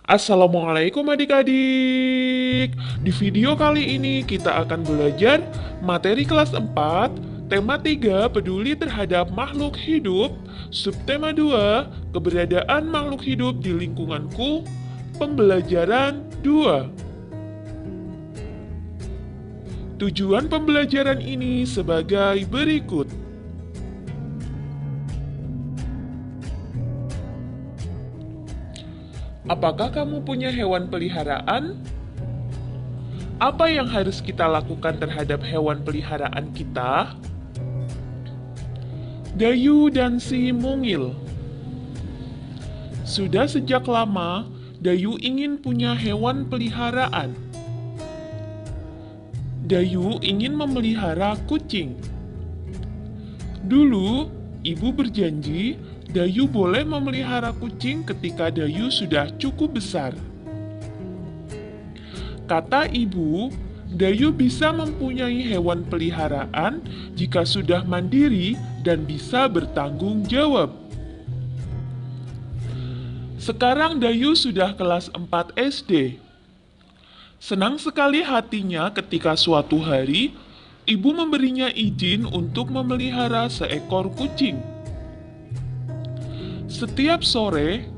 Assalamualaikum adik-adik. Di video kali ini kita akan belajar materi kelas 4, tema 3, peduli terhadap makhluk hidup, subtema 2, keberadaan makhluk hidup di lingkunganku, pembelajaran 2. Tujuan pembelajaran ini sebagai berikut. Apakah kamu punya hewan peliharaan? Apa yang harus kita lakukan terhadap hewan peliharaan kita? Dayu dan si mungil. Sudah sejak lama, Dayu ingin punya hewan peliharaan. Dayu ingin memelihara kucing. Dulu, ibu berjanji Dayu boleh memelihara kucing ketika Dayu sudah cukup besar. Kata ibu, Dayu bisa mempunyai hewan peliharaan jika sudah mandiri dan bisa bertanggung jawab. Sekarang Dayu sudah kelas 4 SD. Senang sekali hatinya ketika suatu hari ibu memberinya izin untuk memelihara seekor kucing. Setiap sore,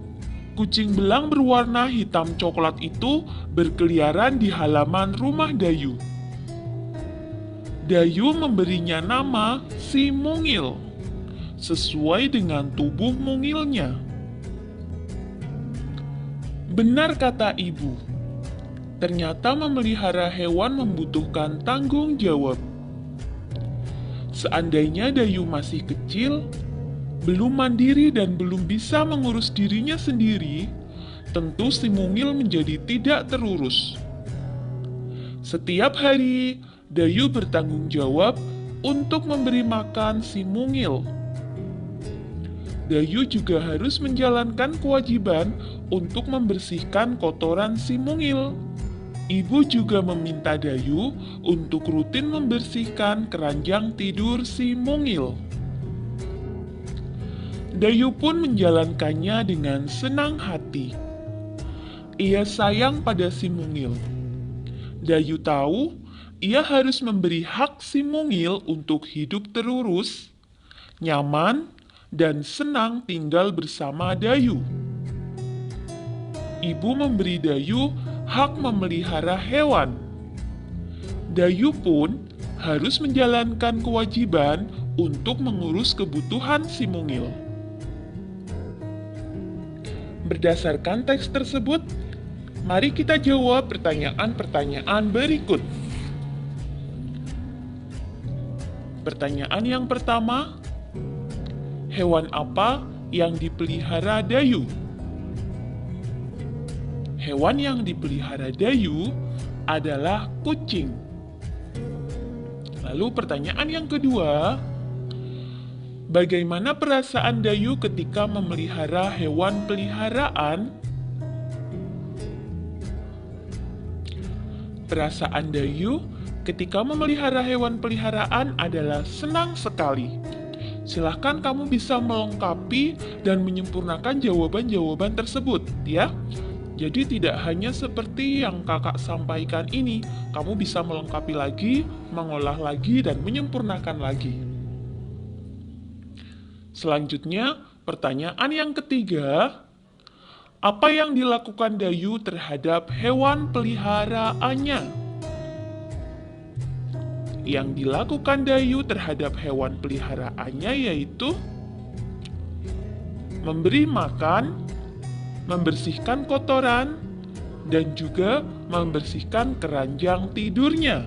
kucing belang berwarna hitam coklat itu berkeliaran di halaman rumah Dayu. Dayu memberinya nama si mungil, sesuai dengan tubuh mungilnya. Benar kata ibu, ternyata memelihara hewan membutuhkan tanggung jawab. Seandainya Dayu masih kecil, belum mandiri dan belum bisa mengurus dirinya sendiri, tentu si mungil menjadi tidak terurus. Setiap hari, Dayu bertanggung jawab untuk memberi makan si mungil. Dayu juga harus menjalankan kewajiban untuk membersihkan kotoran si mungil. Ibu juga meminta Dayu untuk rutin membersihkan keranjang tidur si mungil. Dayu pun menjalankannya dengan senang hati. Ia sayang pada si mungil. Dayu tahu ia harus memberi hak si mungil untuk hidup terurus, nyaman, dan senang tinggal bersama Dayu. Ibu memberi Dayu hak memelihara hewan. Dayu pun harus menjalankan kewajiban untuk mengurus kebutuhan si mungil. Berdasarkan teks tersebut, mari kita jawab pertanyaan-pertanyaan berikut. Pertanyaan yang pertama, hewan apa yang dipelihara Dayu? Hewan yang dipelihara Dayu adalah kucing. Lalu pertanyaan yang kedua, bagaimana perasaan Dayu ketika memelihara hewan peliharaan? Perasaan Dayu ketika memelihara hewan peliharaan adalah senang sekali. Silahkan kamu bisa melengkapi dan menyempurnakan jawaban-jawaban tersebut, ya. Jadi tidak hanya seperti yang kakak sampaikan ini, kamu bisa melengkapi lagi, mengolah lagi, dan menyempurnakan lagi. Selanjutnya, pertanyaan yang ketiga, apa yang dilakukan Dayu terhadap hewan peliharaannya? Yang dilakukan Dayu terhadap hewan peliharaannya yaitu memberi makan, membersihkan kotoran, dan juga membersihkan keranjang tidurnya.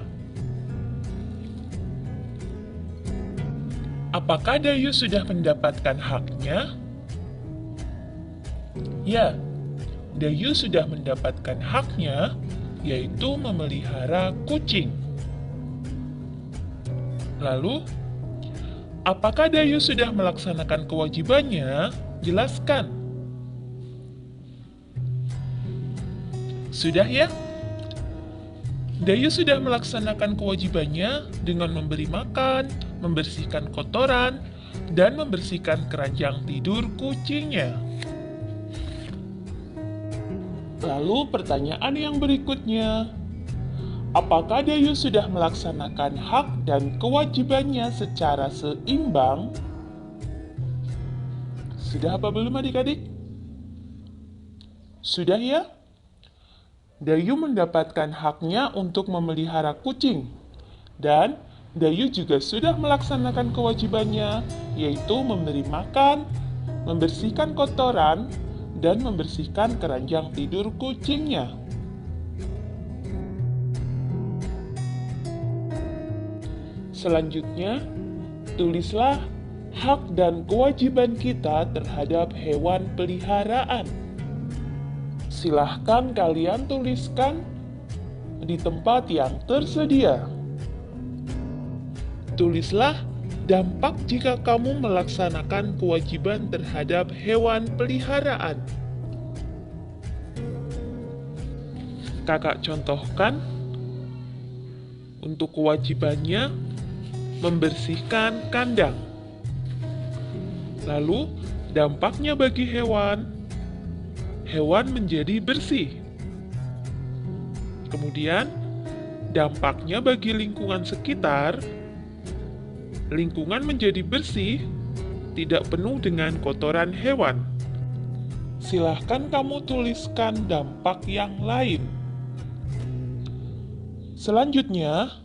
Apakah Dayu sudah mendapatkan haknya? Ya, Dayu sudah mendapatkan haknya, yaitu memelihara kucing. Lalu, apakah Dayu sudah melaksanakan kewajibannya? Jelaskan. Sudah ya? Dayu sudah melaksanakan kewajibannya dengan memberi makan, membersihkan kotoran, dan membersihkan keranjang tidur kucingnya. Lalu pertanyaan yang berikutnya, apakah Dayu sudah melaksanakan hak dan kewajibannya secara seimbang? Sudah apa belum adik-adik? Sudah ya? Dayu mendapatkan haknya untuk memelihara kucing. Dan Dayu juga sudah melaksanakan kewajibannya, yaitu memberi makan, membersihkan kotoran, dan membersihkan keranjang tidur kucingnya. Selanjutnya, tulislah hak dan kewajiban kita terhadap hewan peliharaan. Silahkan kalian tuliskan di tempat yang tersedia. Tulislah dampak jika kamu melaksanakan kewajiban terhadap hewan peliharaan. Kakak contohkan untuk kewajibannya membersihkan kandang. Lalu dampaknya bagi hewan menjadi bersih. Kemudian dampaknya bagi lingkungan sekitar, lingkungan menjadi bersih, tidak penuh dengan kotoran hewan. Silahkan kamu tuliskan dampak yang lain. Selanjutnya,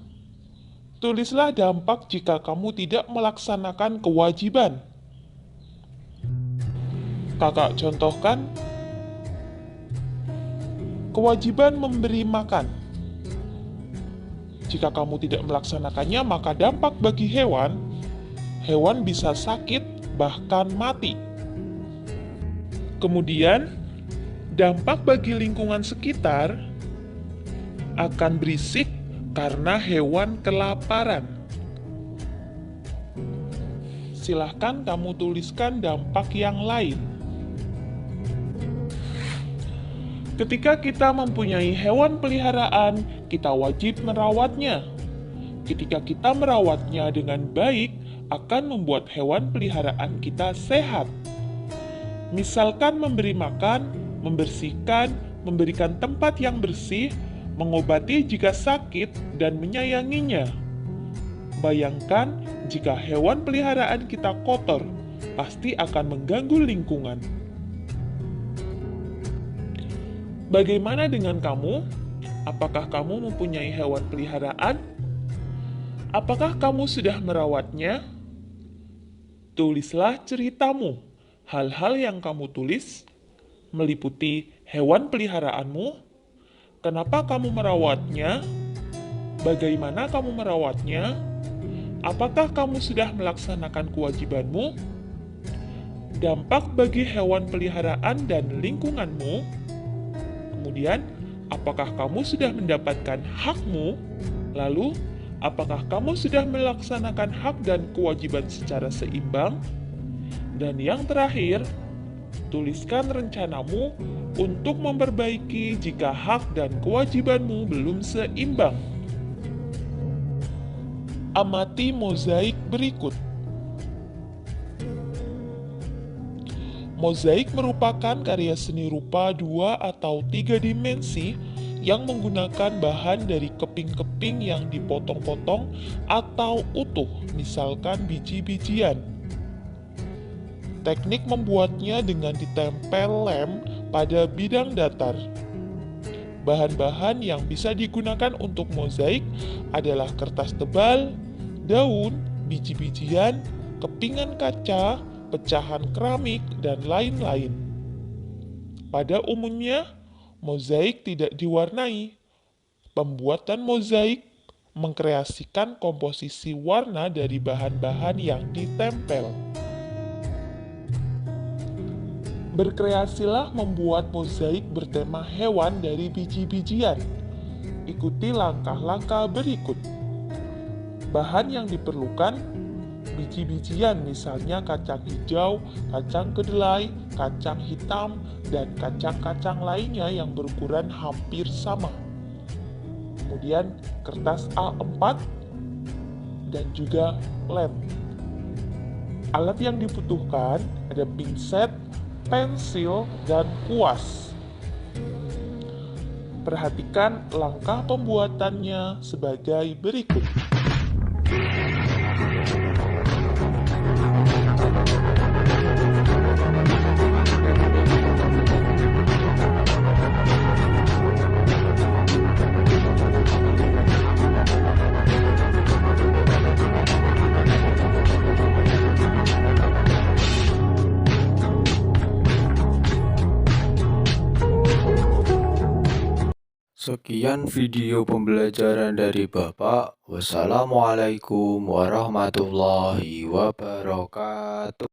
tulislah dampak jika kamu tidak melaksanakan kewajiban. Kakak contohkan, kewajiban memberi makan. Jika kamu tidak melaksanakannya, maka dampak bagi hewan bisa sakit, bahkan mati. Kemudian, dampak bagi lingkungan sekitar akan berisik karena hewan kelaparan. Silahkan kamu tuliskan dampak yang lain. Ketika kita mempunyai hewan peliharaan, kita wajib merawatnya. Ketika kita merawatnya dengan baik, akan membuat hewan peliharaan kita sehat. Misalkan memberi makan, membersihkan, memberikan tempat yang bersih, mengobati jika sakit, dan menyayanginya. Bayangkan jika hewan peliharaan kita kotor, pasti akan mengganggu lingkungan. Bagaimana dengan kamu? Apakah kamu mempunyai hewan peliharaan? Apakah kamu sudah merawatnya? Tulislah ceritamu. Hal-hal yang kamu tulis meliputi hewan peliharaanmu, kenapa kamu merawatnya, bagaimana kamu merawatnya, apakah kamu sudah melaksanakan kewajibanmu, dampak bagi hewan peliharaan dan lingkunganmu, kemudian apakah kamu sudah mendapatkan hakmu, lalu apakah kamu sudah melaksanakan hak dan kewajiban secara seimbang, dan yang terakhir, tuliskan rencanamu untuk memperbaiki jika hak dan kewajibanmu belum seimbang. Amati mozaik berikut. Mozaik merupakan karya seni rupa 2 atau 3 dimensi yang menggunakan bahan dari keping-keping yang dipotong-potong atau utuh, misalkan biji-bijian. Teknik membuatnya dengan ditempel lem pada bidang datar. Bahan-bahan yang bisa digunakan untuk mozaik adalah kertas tebal, daun, biji-bijian, kepingan kaca, pecahan keramik, dan lain-lain. Pada umumnya, mozaik tidak diwarnai. Pembuatan mozaik mengkreasikan komposisi warna dari bahan-bahan yang ditempel. Berkreasilah membuat mozaik bertema hewan dari biji-bijian. Ikuti langkah-langkah berikut. Bahan yang diperlukan: biji-bijian, misalnya kacang hijau, kacang kedelai, kacang hitam, dan kacang-kacang lainnya yang berukuran hampir sama. Kemudian kertas A4 dan juga lem. Alat yang dibutuhkan ada pinset, pensil, dan kuas. Perhatikan langkah pembuatannya sebagai berikut. Sekian video pembelajaran dari Bapak. Wassalamualaikum warahmatullahi wabarakatuh.